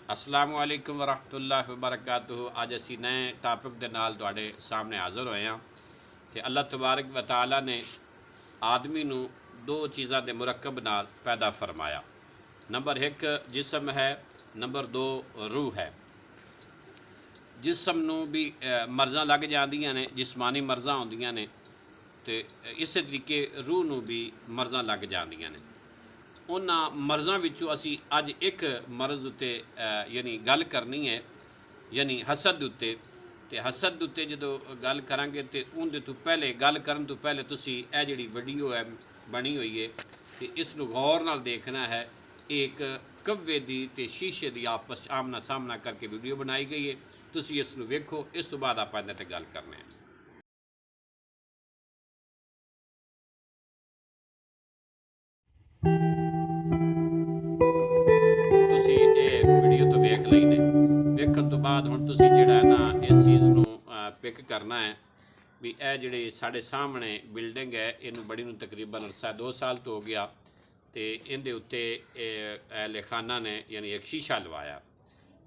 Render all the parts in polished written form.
अस्सलामु अलैकुम वरहमतुल्लाहि वबरकातुहू। अज असी नए टॉपिक के नाल तुहाडे सामने हाज़र होए हाँ कि अल्लाह तबारक व तआला ने आदमी नू दो चीज़ों के मुरक्कब नाल पैदा फरमाया। नंबर एक जिसम है, नंबर दो रूह है। जिसम नू भी मर्ज़ां लग जांदियां ने, जिसमानी मर्ज़ां होंदियां ने, तो इस तरीके रूह नू भी मर्ज़ां लग जांदियां ने। उन्हां मर्ज़ां विचों असी अज एक मर्ज़ उत्ते यानी गल करनी है, यानी हसद उत्ते। ते हसद उत्ते जो गल करांगे तो उनके तो पहले गल करन तो पहले तुसी यह जिहड़ी वीडियो है बनी हुई है तो इसनू गौर नाल देखना है। एक कव्वे दी ते शीशे दी आपस आमना सामना करके वीडियो बनाई गई है। तुसी इसनू वेखो, इस तो बाद आपां इहदे ते गल करने हैं। तुसी ये वीडियो तो वेख लई ने, वेखण तो बाद हुण तुसी जिहड़ा है ना इस चीज़ नू पिक करना है भी यह जिहड़ी साडे सामने बिल्डिंग है इनू बड़ी नू तकरीबन अरसा 2 साल तो हो गया। तो इहदे उत्ते लिखाना ने यानी एक शीशा लवाया।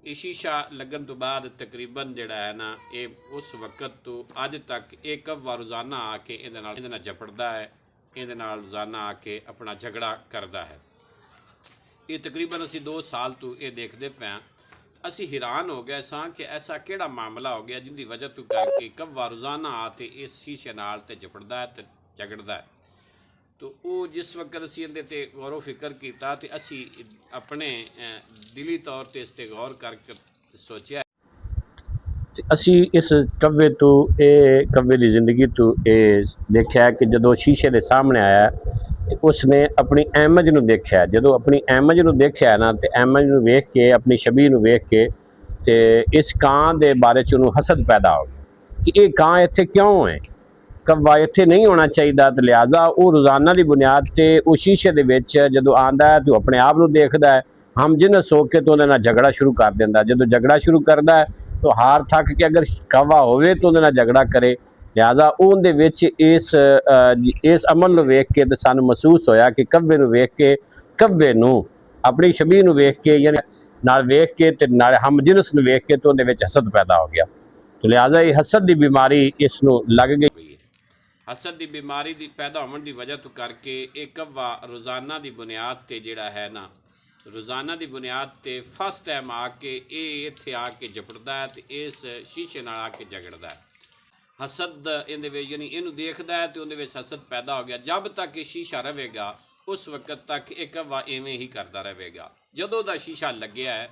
ये शीशा लगन तो बाद तकरीबन जिहड़ा है ना ये उस वक्त तो अज तक एक कव्वा रोज़ाना आके इहदे नाल झपटदा है, इहदे नाल रोज़ाना आके अपना झगड़ा करदा है। ये तकरीबन असी 2 साल तो ये देखते पे हाँ। असी हैरान हो गए सां कि ऐसा केड़ा मामला हो गया जिंदी वजह तो करके कव्वा रोज़ाना आते इस शीशे नाल ते झपटदा है ते झगड़दा है। तो वो जिस वक्त असी इहदे ते गौरो फिक्र किया तो असी अपने दिली तौर पर इस पर गौर करके सोचा असी इस कव्वे तो ये कव्वे की जिंदगी तो ये देखा कि जो शीशे के सामने आया उसने अपनी अहमद नूं देखा। जो अपनी अहमद नूं देखा ना तो अहमद नूं वेख के अपनी छवि नूं वेख के ते इस कां दे बारे च उन्होंने हसद पैदा हो कि ये कां इत्थे क्यों है, कव्वा इत्थे नहीं होना चाहिए। तो लिहाजा वो रोज़ाना की बुनियाद पर वो शीशे के विच जो आंदा है तो अपने आप नूं देखदा है, हम जिन्स हो के तो उहदे नाल झगड़ा शुरू कर दिंदा। जो झगड़ा शुरू करता है तो हार थक के अगर कव्वा होवे तो उहदे नाल झगड़ा करे। लिहाजा उहदे विच इस अमल नूं वेख के तो सानूं महसूस होया कि कव्वे नूं वेख के, कव्वे नूं अपनी छवि नूं वेख के यानी नाल वेख के ते नाल हम जिन्स नूं वेख के तो उहदे विच हसद पैदा हो गया। तो लिहाजा ये हसद की बीमारी इस नूं लग गई। हसद की बीमारी की पैदा होने की वजह तो करके एक कव्वा रोज़ाना की बुनियाद पर जोड़ा है ना, रोज़ाना की बुनियाद पर फर्स्ट टाइम आके ये इत्थे आके झपटदा है तो इस शीशे नाल आके झगड़दा है। हसद इहदे यानी इनू देखदा है तो उहदे हसद पैदा हो गया। जब तक ये शीशा रहेगा उस वक्त तक एक कव्वा इवें ही करता रहेगा। जदों दा शीशा लग्या है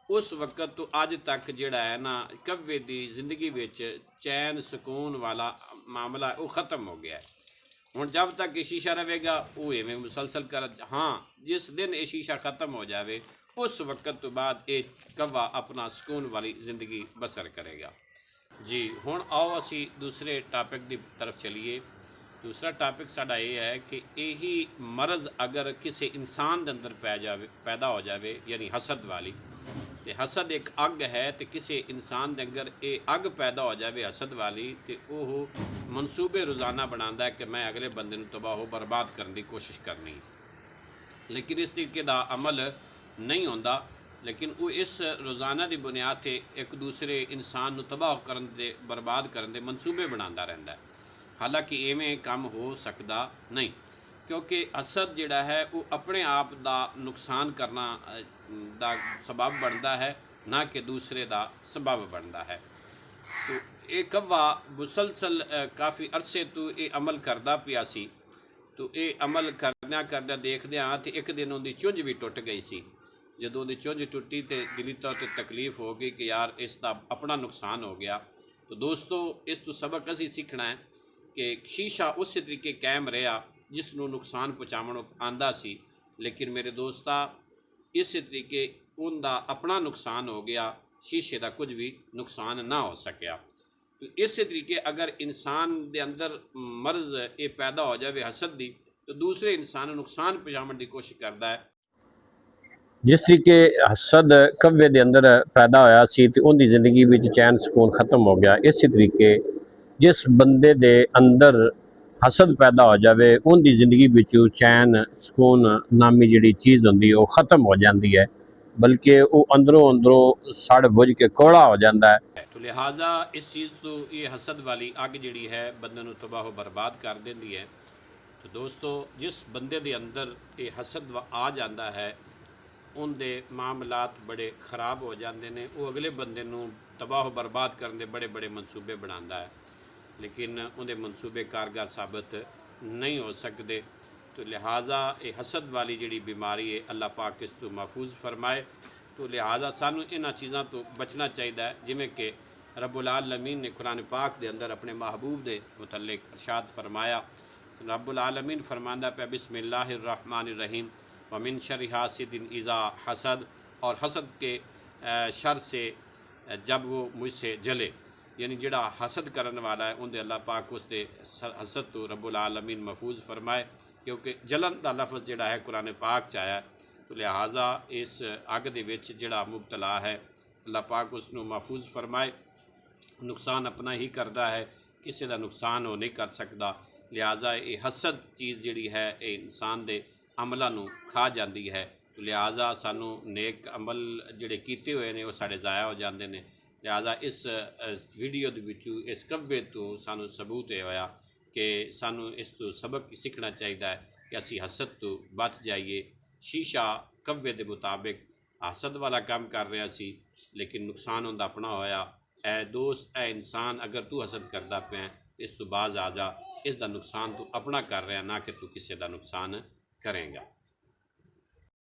उस वक्त तो अज तक जिहड़ा है ना कव्वे की जिंदगी विच चैन सुकून वाला मामला वो ख़त्म हो गया है। हुण जब तक ये शीशा रहेगा वो इवें मुसलसल कर, हाँ जिस दिन ये शीशा ख़त्म हो जाए उस वक्त तो बाद ये कव्वा अपना सुकून वाली ज़िंदगी बसर करेगा। जी हुण आओ असी दूसरे टॉपिक की तरफ चलीए। दूसरा टॉपिक साडा ये है कि यही मरज़ अगर किसी इंसान के अंदर पैदा हो जाए यानी हसद वाली, तो हसद एक अग है तो किसी इंसान के अंदर ये अग पैदा हो जाए हसद वाली तो वह मनसूबे रोज़ाना बनाता है कि मैं अगले बंदे नूं तबाह बर्बाद करने की कोशिश करनी, लेकिन इस तरीके का अमल नहीं होता। लेकिन वो इस रोज़ाना की बुनियाद पर एक दूसरे इंसान नूं तबाह करन दे बर्बाद करन दे मनसूबे बनाता रहता है। हालांकि इवें काम हो सकता नहीं, क्योंकि हसद जिहड़ा है वो अपने आप का नुकसान करना दा सबब बनता है, ना कि दूसरे का सबब बनता है। तो ये कव्वा मुसलसल काफ़ी अरसे तो ये अमल करता पिया सी। तो ये अमल करदे देखदे तो एक दिन उनकी चुंझ भी टुट गई सी। जदों उनकी चुंझ टुटी तो दिली तौर पर तकलीफ हो गई कि यार इसका अपना नुकसान हो गया। तो दोस्तों इस तो सबक असी सीखना है कि शीशा उस तरीके कायम रहा जिसनों नुकसान पहुँचावन आंदा सी, लेकिन मेरे दोस्ता इस तरीके उनका अपना नुकसान हो गया, शीशे का कुछ भी नुकसान ना हो सकिया। तो इस तरीके अगर इंसान के अंदर मर्ज़ ये पैदा हो जाए हसद की तो दूसरे इंसान नुकसान पहुँचावन की कोशिश करता है। जिस तरीके हसद कव्वे के अंदर पैदा होया सी ते उनकी जिंदगी में चैन सुकून खत्म हो गया। इस तरीके जिस बंदे दे अंदर हसद पैदा हो जाए उनकी जिंदगी में चैन सुकून नामी जिहड़ी चीज़ होंदी वो ख़त्म हो जाती है। ਬਲਕਿ ਉਹ ਅੰਦਰੋਂ ਅੰਦਰੋਂ ਸੜ ਬੁਝ ਕੇ ਕੋੜਾ ਹੋ ਜਾਂਦਾ ਹੈ। ਤੋ ਲਿਹਾਜ਼ਾ ਇਸ ਚੀਜ਼ ਤੋਂ ਇਹ ਹਸਦ ਵਾਲੀ ਅੱਗ ਜਿਹੜੀ ਹੈ ਬੰਦੇ ਨੂੰ ਤਬਾਹ ਬਰਬਾਦ ਕਰ ਦਿੰਦੀ ਹੈ। ਤੋ ਦੋਸਤੋ, ਜਿਸ ਬੰਦੇ ਦੇ ਅੰਦਰ ਇਹ ਹਸਦ ਆ ਜਾਂਦਾ ਹੈ ਉਹਦੇ ਮਾਮਲਾਤ ਬੜੇ ਖਰਾਬ ਹੋ ਜਾਂਦੇ ਨੇ। ਉਹ ਅਗਲੇ ਬੰਦੇ ਨੂੰ ਤਬਾਹ ਬਰਬਾਦ ਕਰਨ ਦੇ ਬੜੇ ਬੜੇ ਮਨਸੂਬੇ ਬਣਾਉਂਦਾ ਹੈ, ਲੇਕਿਨ ਉਹਦੇ ਮਨਸੂਬੇ ਕਾਰਗਰ ਸਾਬਤ ਨਹੀਂ ਹੋ ਸਕਦੇ। تو لہٰذا یہ حسد والی جڑی بیماری ہے اللہ پاک اس تو محفوظ فرمائے۔ تو لہٰذا سانو انہاں چیزاں تو بچنا چاہیے، جویں کہ رب العالمین نے قرآن پاک دے اندر اپنے محبوب دے متعلق ارشاد فرمایا۔ رب العالمین فرماندا پہ بسم اللہ الرحمن الرحیم ومن شر حاسد اذا حسد، اور حسد کے شر سے جب وہ مجھ سے جلے، یعنی جڑا حسد کرن والا ہے اندے اللہ پاک اس دے حسد تو رب العالمین محفوظ فرمائے، کیونکہ جلن دا لفظ جڑا ہے قرآن پاک چ آیا ہے۔ تو لہٰذا اس اگ دے وچ جڑا مبتلا ہے اللہ پاک اس نو محفوظ فرمائے۔ نقصان اپنا ہی کردا ہے، کسی دا نقصان وہ نہیں کر سکدا۔ لہٰذا یہ حسد چیز جڑی ہے یہ انسان دے عملاں نو کھا جاندی ہے۔ تو لہٰذا سانو نیک عمل جڑے کیتے ہوئے نے وہ سارے ضائع ہو جاندے نے۔ لہٰذا اس ویڈیو دے وچوں اس کوے تو سانو ثبوت یہ ہویا کہ سانو اس تو سبق سیکھنا چاہیے کہ اسی حسد تو بچ جائیے۔ شیشہ کوے دے مطابق حسد والا کام کر رہا سی، لیکن نقصان ہوندا اپنا ہویا۔ اے دوست، اے انسان، اگر تو حسد کردا پیا اس تو باز آ جا، اس دا نقصان تو اپنا کر رہا نہ کہ تو کسی دا نقصان کریں گا۔